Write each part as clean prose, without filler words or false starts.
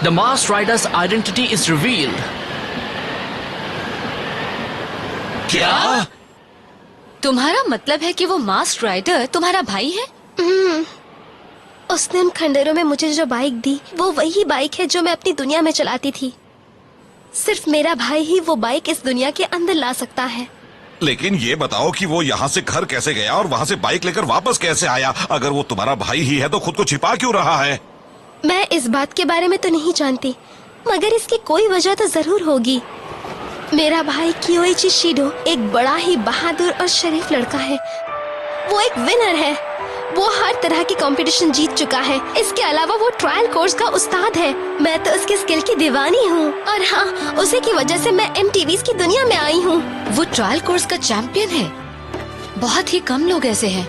The masked rider's identity is revealed. क्या? तुम्हारा मतलब है कि वो मास्क राइडर तुम्हारा भाई है? उसने उन खंडरों में मुझे जो बाइक दी वो वही बाइक है जो मैं अपनी दुनिया में चलाती थी। सिर्फ मेरा भाई ही वो बाइक इस दुनिया के अंदर ला सकता है। लेकिन ये बताओ कि वो यहाँ से घर कैसे गया और वहाँ से बाइक लेकर वापस कैसे आया? अगर वो तुम्हारा भाई ही है तो खुद को छिपा क्यों रहा है? मैं इस बात के बारे में तो नहीं जानती, मगर इसकी कोई वजह तो जरूर होगी। मेरा भाई कियोइची शिडो एक बड़ा ही बहादुर और शरीफ लड़का है। वो एक विनर है। वो हर तरह की कंपटीशन जीत चुका है। इसके अलावा वो ट्रायल कोर्स का उस्ताद है। मैं तो उसके स्किल की दीवानी हूँ और हाँ, उसी की वजह से मैं MTVs की दुनिया में आई हूँ। वो ट्रायल कोर्स का चैंपियन है। बहुत ही कम लोग ऐसे हैं।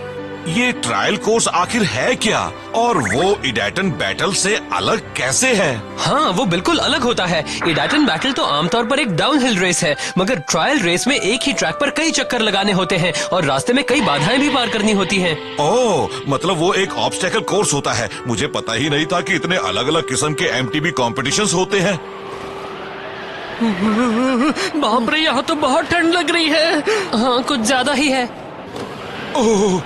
ये ट्रायल कोर्स आखिर है क्या? और वो इडाटन बैटल से अलग कैसे है? हाँ, वो बिल्कुल अलग होता है। इडाटन बैटल तो आमतौर पर एक डाउनहिल रेस है, मगर ट्रायल रेस में एक ही ट्रैक पर कई चक्कर लगाने होते हैं और रास्ते में कई बाधाएं भी पार करनी होती हैं। ओह, मतलब वो एक ऑब्स्टेकल कोर्स होता है। मुझे पता ही नहीं था कि इतने अलग अलग किस्म के MTV कॉम्पिटिशन्स होते हैं। बाप रे, यहाँ तो बहुत ठंड लग रही है। हाँ, कुछ ज्यादा ही है। ओह,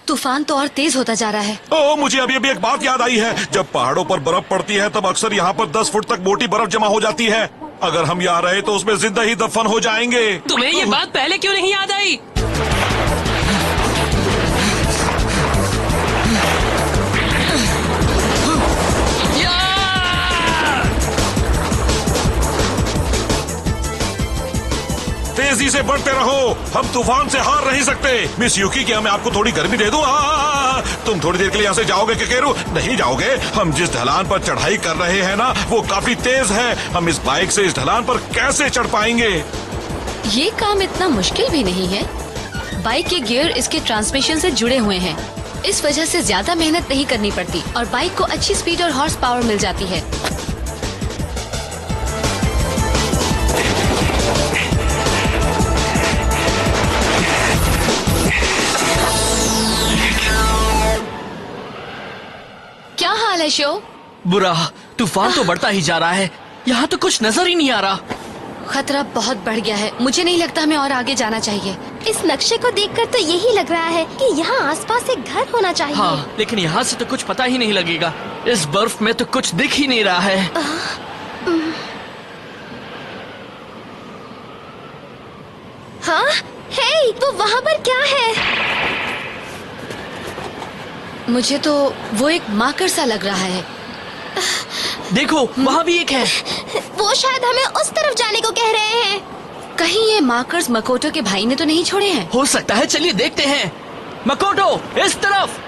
तूफान तो और तेज होता जा रहा है। ओह, मुझे अभी अभी एक बात याद आई है। जब पहाड़ों पर बर्फ पड़ती है तब अक्सर यहाँ पर 10 फुट तक मोटी बर्फ जमा हो जाती है। अगर हम यहाँ रहे तो उसमें जिंदा ही दफन हो जाएंगे। तुम्हें ये बात पहले क्यों नहीं याद आई? तेजी से बढ़ते रहो, हम तूफान से हार नहीं सकते। मिस युकी, क्या मैं आपको थोड़ी गर्मी दे दूं? तुम थोड़ी देर के लिए यहाँ से जाओगे केकेरू? नहीं जाओगे। हम जिस ढलान पर चढ़ाई कर रहे हैं ना, वो काफी तेज है। हम इस बाइक से इस ढलान पर कैसे चढ़ पाएंगे? ये काम इतना मुश्किल भी नहीं है। बाइक के गियर इसके ट्रांसमिशन से जुड़े हुए हैं। इस वजह से ज्यादा मेहनत नहीं करनी पड़ती और बाइक को अच्छी स्पीड और हॉर्स पावर मिल जाती है। क्या हाल है शो? बुरा, तूफान तो बढ़ता ही जा रहा है। यहाँ तो कुछ नजर ही नहीं आ रहा। खतरा बहुत बढ़ गया है। मुझे नहीं लगता हमें और आगे जाना चाहिए। इस नक्शे को देखकर तो यही लग रहा है कि यहाँ आसपास एक घर होना चाहिए। हाँ, लेकिन यहाँ से तो कुछ पता ही नहीं लगेगा। इस बर्फ में तो कुछ दिख ही नहीं रहा है। हाँ, हे, वो वहाँ पर क्या है? मुझे तो वो एक मार्कर सा लग रहा है। देखो, वहाँ भी एक है। वो शायद हमें उस तरफ जाने को कह रहे हैं। कहीं ये मार्कर्स मकोटो के भाई ने तो नहीं छोड़े हैं? हो सकता है, चलिए देखते हैं। मकोटो, इस तरफ।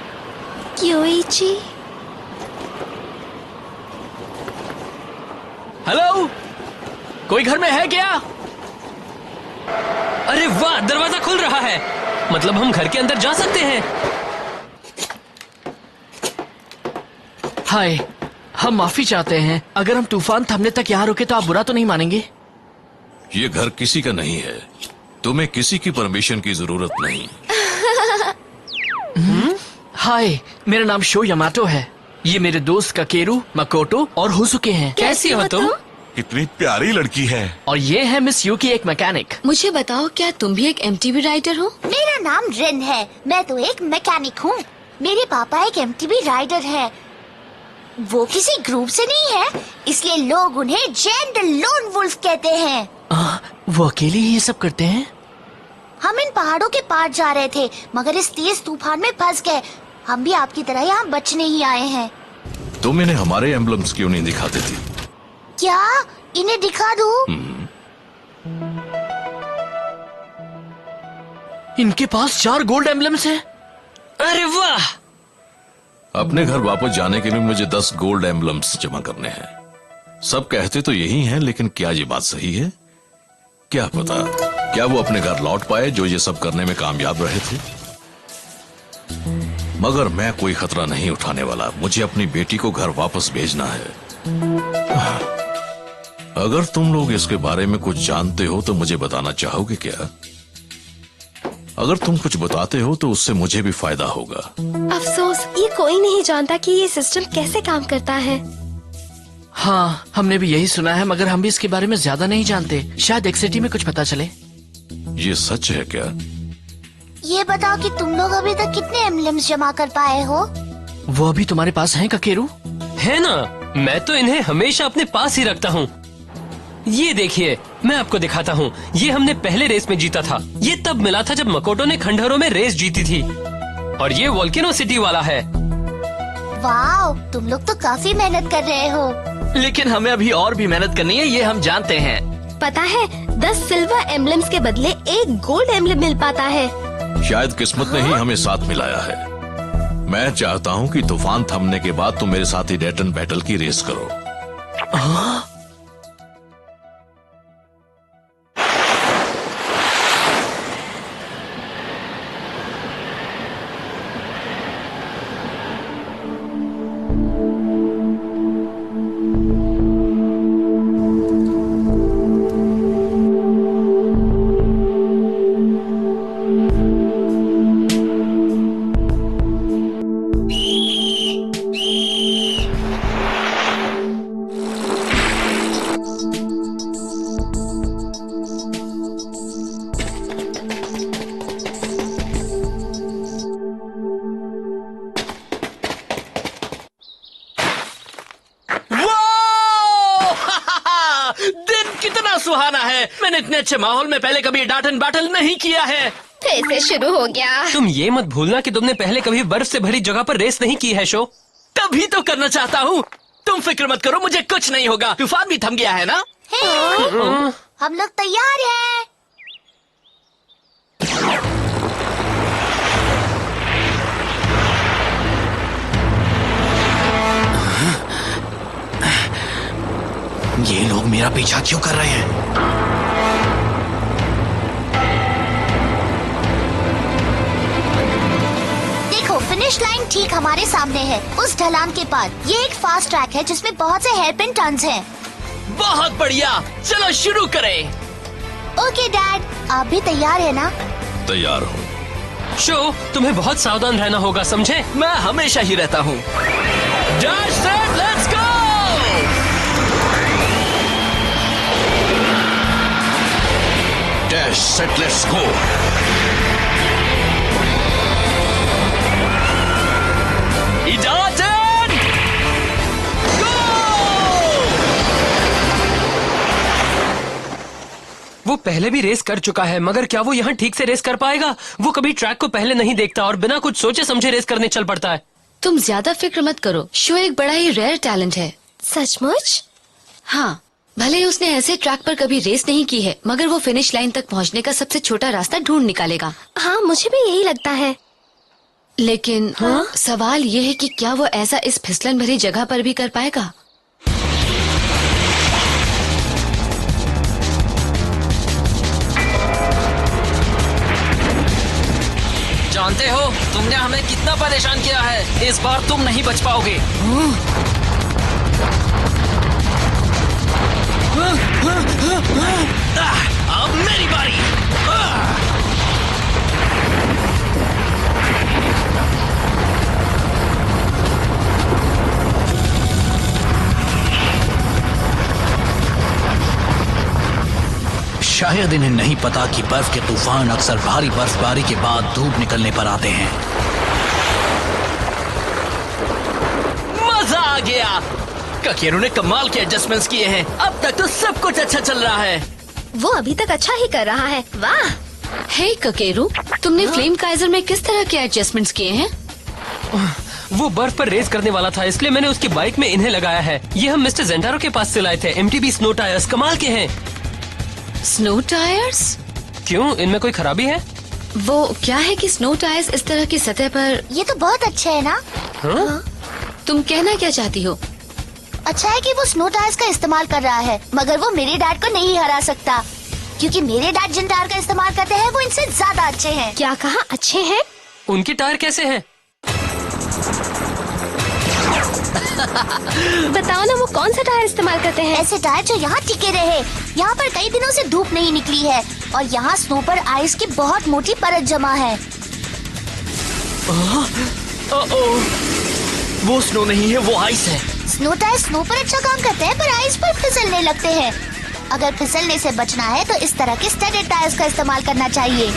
कियोइची, हेलो, कोई घर में है क्या? अरे वाह, दरवाजा खुल रहा है। मतलब हम घर के अंदर जा सकते हैं। हाय, हम माफी चाहते हैं। अगर हम तूफान थमने तक यहाँ रुके तो आप बुरा तो नहीं मानेंगे? ये घर किसी का नहीं है। तुम्हें किसी की परमिशन की जरूरत नहीं। हाय, मेरा नाम शो यामाटो है। ये मेरे दोस्त काकेरू, मकोटो और हुसुके हैं। कैसी हो तुम? कितनी प्यारी लड़की है। और ये है मिस युकी, एक मैकेनिक। मुझे बताओ, क्या तुम भी एक MTV राइडर हो? मेरा नाम रिन है। मैं तो एक मैकेनिक हूँ। मेरे पापा एक MTV राइडर है। वो किसी ग्रुप से नहीं है, इसलिए लोग उन्हें जैन द लोन वुल्फ कहते हैं। वो अकेले ही ये सब करते हैं? हम इन पहाड़ों के पार जा रहे थे, मगर इस तेज तूफान में फंस गए। हम भी आपकी तरह यहाँ बचने ही आए हैं। तुम इन्हें हमारे एम्बलम्स क्यों नहीं दिखाते थे? क्या इन्हें दिखा दूँ? इनके पास 4 गोल्ड एम्बलम्स हैं। अरे वाह! अपने घर वापस जाने के लिए मुझे 10 गोल्ड एम्बलम्स जमा करने हैं। सब कहते तो यही हैं, लेकिन क्या ये बात सही है? क्या पता, क्या वो अपने घर लौट पाए जो ये सब करने में कामयाब रहे थे। मगर मैं कोई खतरा नहीं उठाने वाला। मुझे अपनी बेटी को घर वापस भेजना है। अगर तुम लोग इसके बारे में कुछ जानते हो तो मुझे बताना चाहोगे क्या? अगर तुम कुछ बताते हो तो उससे मुझे भी फायदा होगा। अफसोस, ये कोई नहीं जानता कि ये सिस्टम कैसे काम करता है। हाँ, हमने भी यही सुना है, मगर हम भी इसके बारे में ज्यादा नहीं जानते। शायद एक सिटी में कुछ पता चले। ये सच है क्या? ये बताओ कि तुम लोग अभी तक कितने एम्बलम्स जमा कर पाए हो? वो अभी तुम्हारे पास हैं ककेरू? है ना, मैं तो इन्हें हमेशा अपने पास ही रखता हूँ। ये देखिए, मैं आपको दिखाता हूँ। ये हमने पहले रेस में जीता था। ये तब मिला था जब मकोटो ने खंडहरों में रेस जीती थी। और ये वोल्केनो सिटी वाला है। वाओ, तुम लोग तो काफी मेहनत कर रहे हो। लेकिन हमें अभी और भी मेहनत करनी है, ये हम जानते हैं। पता है, 10 सिल्वर एम्बलम्स के बदले 1 गोल्ड एम्बलम मिल पाता है। शायद किस्मत ने ही हमें साथ मिलाया है। मैं चाहता हूँ कि तूफान थमने के बाद तुम मेरे साथ ही डैटन बैटल की रेस करो। कितना सुहाना है। मैंने इतने अच्छे माहौल में पहले कभी डैटन बैटल नहीं किया है। फिर से शुरू हो गया। तुम ये मत भूलना कि तुमने पहले कभी बर्फ से भरी जगह पर रेस नहीं की है शो। तभी तो करना चाहता हूँ। तुम फिक्र मत करो, मुझे कुछ नहीं होगा। तूफान भी थम गया है ना? हम लोग तैयार हैं। ये लोग मेरा पीछा क्यों कर रहे हैं? देखो, फिनिश लाइन ठीक हमारे सामने है, उस ढलान के पास। ये एक फास्ट ट्रैक है जिसमें बहुत से हेयरपिन टर्न्स हैं। बहुत बढ़िया, चलो शुरू करें। ओके डैड, आप भी तैयार है ना? तैयार हूँ। शो, तुम्हें बहुत सावधान रहना होगा, समझे? मैं हमेशा ही रहता हूँ। Dash set, let's go. Dash set, let's go. डैटन गो। वो पहले भी रेस कर चुका है, मगर क्या वो यहाँ ठीक से रेस कर पाएगा? वो कभी ट्रैक को पहले नहीं देखता और बिना कुछ सोचे समझे रेस करने चल पड़ता है। तुम ज्यादा फिक्र मत करो, शो एक बड़ा ही रेयर टैलेंट है। सचमुच? हाँ, भले ही उसने ऐसे ट्रैक पर कभी रेस नहीं की है, मगर वो फिनिश लाइन तक पहुँचने का सबसे छोटा रास्ता ढूंढ निकालेगा। हाँ, मुझे भी यही लगता है। लेकिन सवाल ये है कि क्या वो ऐसा इस फिसलन भरी जगह पर भी कर पाएगा? जानते हो, तुमने हमें कितना परेशान किया है। इस बार तुम नहीं बच पाओगे। अब मेरी बारी। शायद इन्हें नहीं पता कि बर्फ के तूफान अक्सर भारी बर्फबारी के बाद धूप निकलने पर आते हैं। मजा आ गया। ककेरू ने कमाल के एडजस्टमेंट्स किए हैं। अब तक तो सब कुछ अच्छा चल रहा है। वो अभी तक अच्छा ही कर रहा है। वाह। हे ककेरू, तुमने फ्लेम काइजर में किस तरह के एडजस्टमेंट्स किए हैं? वो बर्फ पर रेस करने वाला था, इसलिए मैंने उसकी बाइक में इन्हें लगाया है। ये हम मिस्टर जेंटारो के पास से लाए थे। MTB स्नो टायर्स कमाल के हैं। Snow tyres? क्यों, इनमें कोई खराबी है? वो क्या है कि स्नो टायर्स इस तरह की सतह पर। ये तो बहुत अच्छा है ना? तुम कहना क्या चाहती हो? अच्छा है कि वो स्नो टायर्स का इस्तेमाल कर रहा है, मगर वो मेरे डैड को नहीं हरा सकता, क्योंकि मेरे डैड जिन टायर का इस्तेमाल करते हैं वो इनसे ज्यादा अच्छे हैं। क्या कहा? अच्छे हैं? उनके टायर कैसे हैं? बताओ ना, वो कौन सा टायर इस्तेमाल करते हैं? ऐसे टायर जो यहाँ टिके रहे। यहाँ पर कई दिनों से धूप नहीं निकली है और यहाँ स्नो पर आइस की बहुत मोटी परत जमा है। वो स्नो नहीं है, वो आइस है। स्नो टायर स्नो पर अच्छा काम करते हैं पर आइस पर फिसलने लगते हैं। अगर फिसलने से बचना है तो इस तरह के स्टडेड टायर्स का इस्तेमाल करना चाहिए।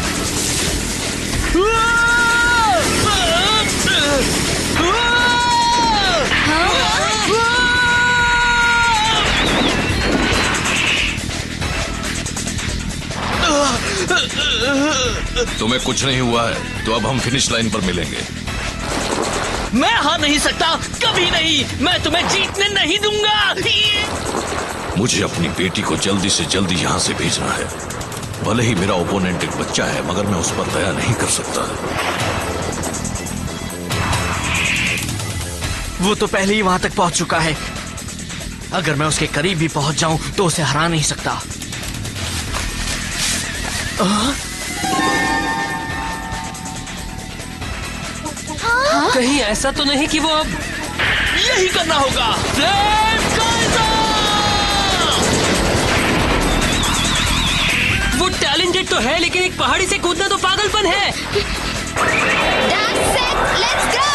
तुम्हें कुछ नहीं हुआ है तो अब हम फिनिश लाइन पर मिलेंगे। मैं हार नहीं सकता, कभी नहीं। मैं तुम्हें जीतने नहीं दूंगा। मुझे अपनी बेटी को जल्दी से जल्दी यहाँ से भेजना है। भले ही मेरा ओपोनेंट एक बच्चा है मगर मैं उस पर दया नहीं कर सकता। वो तो पहले ही वहां तक पहुंच चुका है। अगर मैं उसके करीब भी पहुंच जाऊं तो उसे हरा नहीं सकता। कहीं ऐसा तो नहीं कि वो अब यही करना होगा। Flame Kaiser! वो टैलेंटेड तो है लेकिन एक पहाड़ी से कूदना तो पागलपन है। That's it, let's go!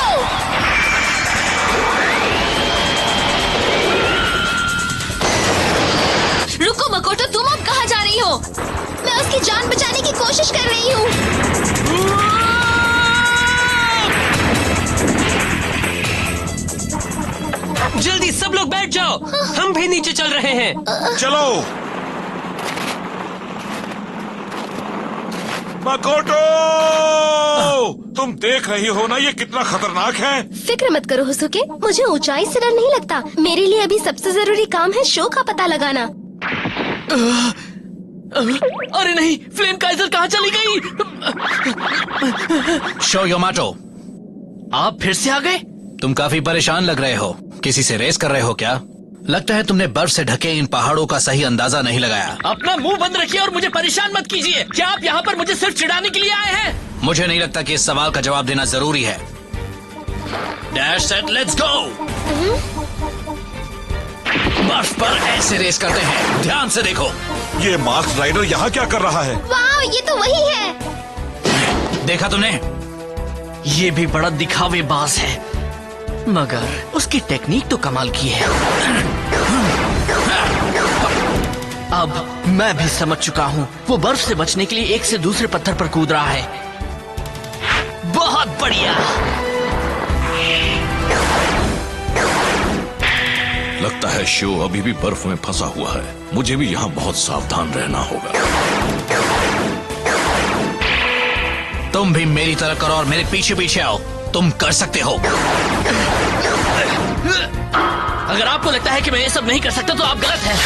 रुको मकोटो, तुम अब कहाँ जा रही हो? मैं उसकी जान बचाने की कोशिश कर रही हूँ। जल्दी सब लोग बैठ जाओ, हम भी नीचे चल रहे हैं। चलो मकोटो, तुम देख रही हो ना ये कितना खतरनाक है। फिक्र मत करो हुसुके, मुझे ऊंचाई से डर नहीं लगता। मेरे लिए अभी सबसे जरूरी काम है शो का पता लगाना। अरे नहीं, फ्लेम काइज़र कहाँ चली गई? शो योमाटो, आप फिर से आ गए? तुम काफी परेशान लग रहे हो। किसी से रेस कर रहे हो क्या? लगता है तुमने बर्फ से ढके इन पहाड़ों का सही अंदाजा नहीं लगाया। अपना मुंह बंद रखिए और मुझे परेशान मत कीजिए। क्या आप यहाँ पर मुझे सिर्फ चिढ़ाने के लिए आए हैं? मुझे नहीं लगता कि इस सवाल का जवाब देना जरूरी है। डैश सेट लेट्स गो। बर्फ पर ऐसे रेस करते हैं, ध्यान से देखो। ये मास्क राइडर यहाँ क्या कर रहा है? वाह, ये तो वही है। देखा तुमने? ये भी बड़ा दिखावेबाज है मगर उसकी टेक्निक तो कमाल की है। अब मैं भी समझ चुका हूँ। वो बर्फ से बचने के लिए एक से दूसरे पत्थर पर कूद रहा है। बहुत बढ़िया। लगता है शो अभी भी बर्फ में फंसा हुआ है। मुझे भी यहाँ बहुत सावधान रहना होगा। तुम भी मेरी तरह करो और मेरे पीछे पीछे आओ। तुम कर सकते हो। अगर आपको लगता है कि मैं ये सब नहीं कर सकता तो आप गलत हैं।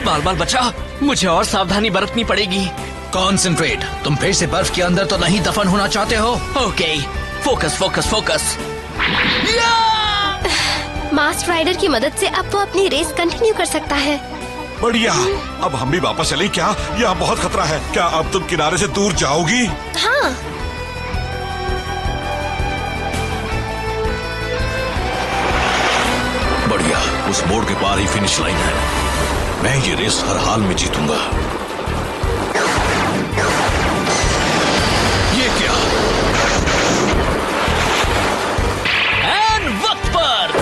बाल बाल बचा, मुझे और सावधानी बरतनी पड़ेगी। कॉन्सेंट्रेट। तुम फिर से बर्फ के अंदर तो नहीं दफन होना चाहते हो? Okay, focus focus focus. Mask rider की मदद से अब वो अपनी रेस कंटिन्यू कर सकता है। बढ़िया। अब हम भी वापस चलें क्या? यहाँ बहुत खतरा है। क्या अब तुम किनारे से दूर जाओगी? हाँ। बढ़िया, उस मोड़ के पार ही फिनिश लाइन है। मैं ये रेस हर हाल में जीतूंगा। ये क्या? एंड वक्त पर।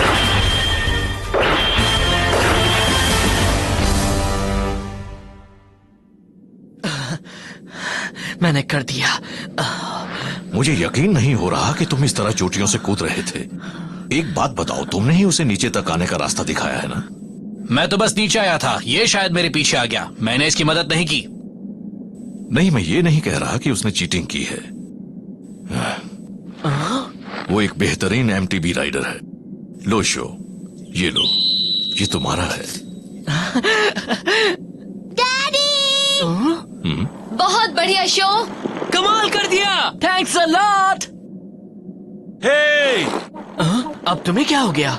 मैंने कर दिया। मुझे यकीन नहीं हो रहा कि तुम इस तरह चोटियों से कूद रहे थे। एक बात बताओ, तुमने ही उसे नीचे तक आने का रास्ता दिखाया है ना? मैं तो बस नीचे आया था, ये शायद मेरे पीछे आ गया। मैंने इसकी मदद नहीं की। नहीं, मैं ये नहीं कह रहा कि उसने चीटिंग की है। वो एक बेहतरीन एमटीबी राइडर है। लो शो, ये लो, ये तुम्हारा है। डैडी! बहुत बढ़िया शो, कमाल कर दिया। Thanks a lot. हे! अब तुम्हें क्या हो गया?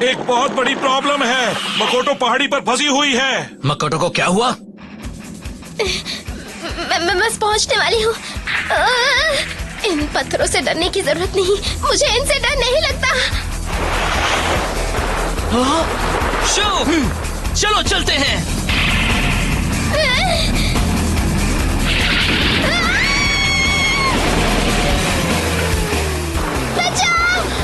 एक बहुत बड़ी प्रॉब्लम है। मकोटो पहाड़ी पर फंसी हुई है। मकोटो को क्या हुआ? मैं बस पहुंचने वाली हूँ। इन पत्थरों से डरने की जरूरत नहीं। मुझे इनसे डर नहीं लगता। शो, चलो चलते हैं। बचाओ!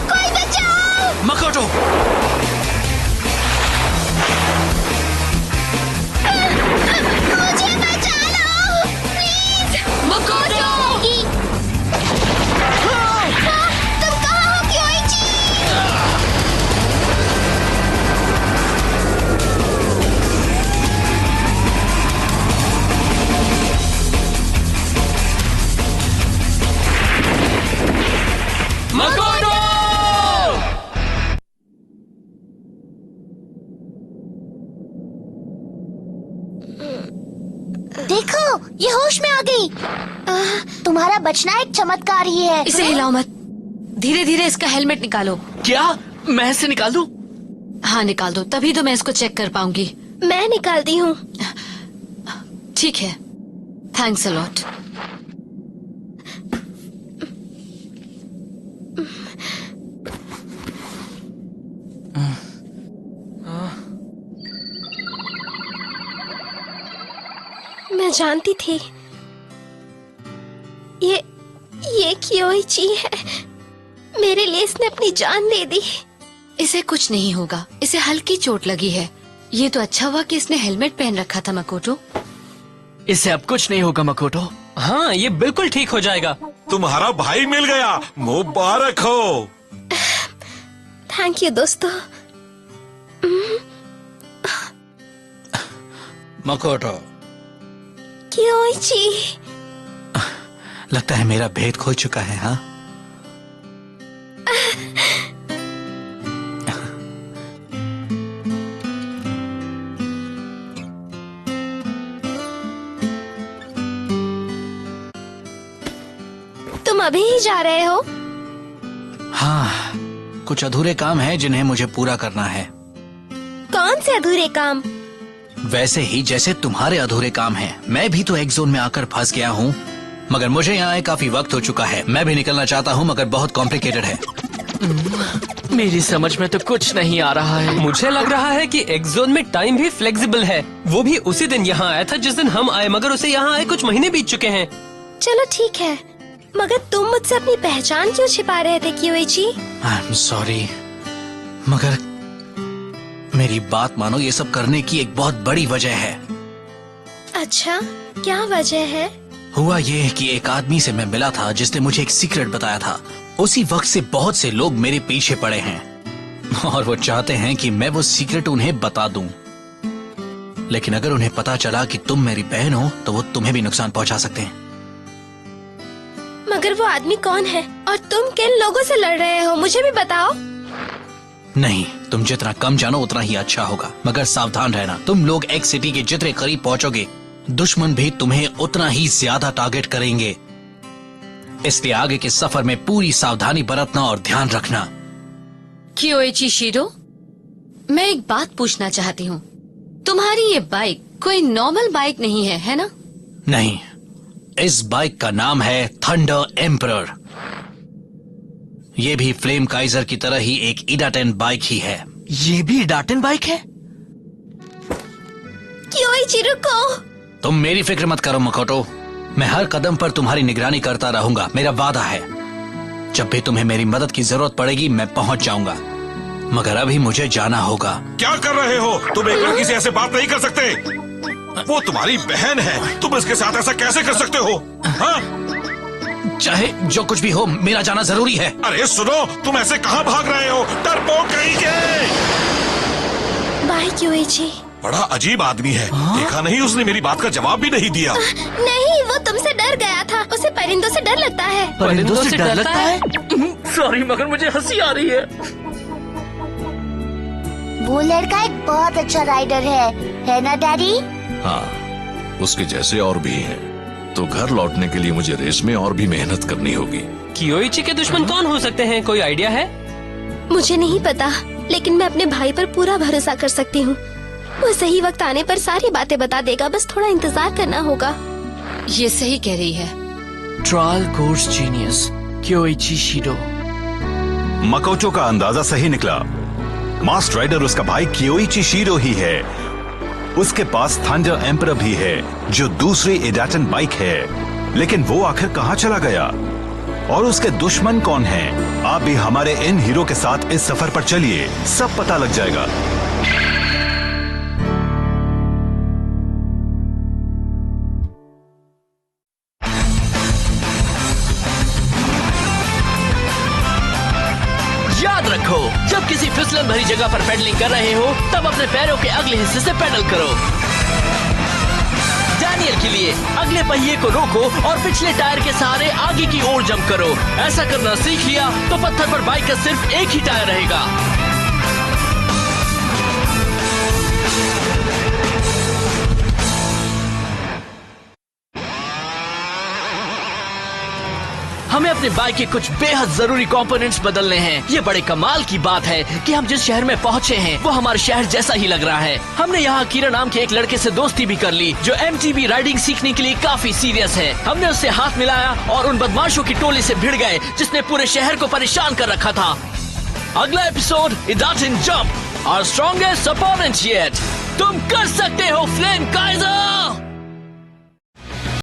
होश में आ गई। तुम्हारा बचना एक चमत्कार ही है। इसे हिलाओ मत। धीरे धीरे इसका हेलमेट निकालो। क्या मैं इसे निकाल दूं? हाँ निकाल दो, तभी तो मैं इसको चेक कर पाऊंगी। मैं निकालती हूँ। ठीक है, थैंक्स अ लॉट। मैं जानती थी ये कियोइची है। मेरे लिए इसने अपनी जान दे दी। इसे कुछ नहीं होगा, इसे हल्की चोट लगी है। ये तो अच्छा हुआ कि इसने हेलमेट पहन रखा था मकोटो। इसे अब कुछ नहीं होगा मकोटो। हाँ, ये बिल्कुल ठीक हो जाएगा। तुम्हारा भाई मिल गया, मुबारक हो। थैंक यू दोस्तों। मकोटो, कियोइची। लगता है मेरा भेद खो चुका है। हाँ, तुम अभी ही जा रहे हो? हाँ, कुछ अधूरे काम हैं जिन्हें मुझे पूरा करना है। कौन से अधूरे काम? वैसे ही जैसे तुम्हारे अधूरे काम हैं। मैं भी तो एक जोन में आकर फंस गया हूँ, मगर मुझे यहाँ आए काफी वक्त हो चुका है। मैं भी निकलना चाहता हूँ, मगर बहुत कॉम्प्लिकेटेड है। मेरी समझ में तो कुछ नहीं आ रहा है। मुझे लग रहा है कि एक्सोन में टाइम भी फ्लेक्सिबल है। वो भी उसी दिन यहाँ आया था जिस दिन हम आए, मगर उसे यहाँ आए कुछ महीने बीत चुके हैं। चलो ठीक है, मगर तुम मुझसे अपनी पहचान क्यों छिपा रहे थे कियोइची? आई एम सॉरी, मगर मेरी बात मानो, ये सब करने की एक बहुत बड़ी वजह है। अच्छा, क्या वजह है? हुआ ये कि एक आदमी से मैं मिला था जिसने मुझे एक सीक्रेट बताया था। उसी वक्त से बहुत से लोग मेरे पीछे पड़े हैं और वो चाहते हैं कि मैं वो सीक्रेट उन्हें बता दूं। लेकिन अगर उन्हें पता चला कि तुम मेरी बहन हो तो वो तुम्हें भी नुकसान पहुंचा सकते हैं। मगर वो आदमी कौन है और तुम किन लोगों से लड़ रहे हो, मुझे भी बताओ। नहीं, तुम जितना कम जानो उतना ही अच्छा होगा, मगर सावधान रहना। तुम लोग एक्स सिटी के जितने करीब पहुंचोगे, दुश्मन भी तुम्हें उतना ही ज्यादा टारगेट करेंगे। इसलिए आगे के सफर में पूरी सावधानी बरतना और ध्यान रखना। कियोइची शिरो, मैं एक बात पूछना चाहती हूँ। तुम्हारी ये बाइक कोई नॉर्मल बाइक नहीं है, है ना? नहीं, इस बाइक का नाम है थंडर एम्परर। ये भी फ्लेम काइजर की तरह ही एक इडाटेन बाइक ही है। ये भी डाटन बाइक है? कियोइची रुको। तुम मेरी फिक्र मत करो मकोटो, मैं हर कदम पर तुम्हारी निगरानी करता रहूंगा, मेरा वादा है। जब भी तुम्हें मेरी मदद की जरूरत पड़ेगी मैं पहुंच जाऊंगा, मगर अभी मुझे जाना होगा। क्या कर रहे हो? तुम एक लड़की से ऐसे बात नहीं कर सकते। वो तुम्हारी बहन है, तुम इसके साथ ऐसा कैसे कर सकते हो? हाँ? चाहे जो कुछ भी हो, मेरा जाना जरूरी है। अरे सुनो, तुम ऐसे कहाँ भाग रहे हो? डरपोक कहीं के। बाय कियोइची। बड़ा अजीब आदमी है। देखा नहीं, उसने मेरी बात का जवाब भी नहीं दिया। नहीं, वो तुमसे डर गया था। उसे परिंदों से डर लगता है। परिंदों से डर लगता है? सॉरी, मगर मुझे हंसी आ रही है। वो लड़का एक बहुत अच्छा राइडर है ना डैडी? हाँ, उसके जैसे और भी हैं। तो घर लौटने के लिए मुझे रेस में और भी मेहनत करनी होगी। कियोइची के दुश्मन कौन हो सकते हैं, कोई आइडिया है? मुझे नहीं पता, लेकिन मैं अपने भाई पर पूरा भरोसा कर सकती हूँ। वो सही वक्त आने पर सारी बातें बता देगा, बस थोड़ा इंतजार करना होगा। ये सही कह रही है। ट्रायल कोर्स जीनियस कियोइची शिरो। मकोटो का अंदाजा सही निकला। मास्टर राइडर उसका भाई कियोइची शिरो ही है। उसके पास थंडर एम्परर भी है, जो दूसरी इडाटेन बाइक है। लेकिन वो आखिर कहाँ चला गया और उसके दुश्मन कौन हैं? आप भी हमारे इन हीरो के साथ इस सफर पर चलिए, सब पता लग जाएगा। याद रखो, जब किसी फिसलन भरी जगह पर पेडलिंग कर रहे हो तब अपने पैरों के अगले हिस्से से पेडल करो। डैनियल के लिए अगले पहिए को रोको और पिछले टायर के सहारे आगे की ओर जंप करो। ऐसा करना सीख लिया तो पत्थर पर बाइक का सिर्फ एक ही टायर रहेगा। हमें अपने बाइक के कुछ बेहद जरूरी कंपोनेंट्स बदलने हैं। ये बड़े कमाल की बात है कि हम जिस शहर में पहुँचे हैं वो हमारे शहर जैसा ही लग रहा है। हमने यहाँ कीरा नाम के एक लड़के से दोस्ती भी कर ली जो MTB राइडिंग सीखने के लिए काफी सीरियस है। हमने उससे हाथ मिलाया और उन बदमाशों की टोली से भिड़ गए जिसने पूरे शहर को परेशान कर रखा था। अगला episode Idaten Jump, our strongest opponent yet। तुम कर सकते हो फ्लेम काइजर।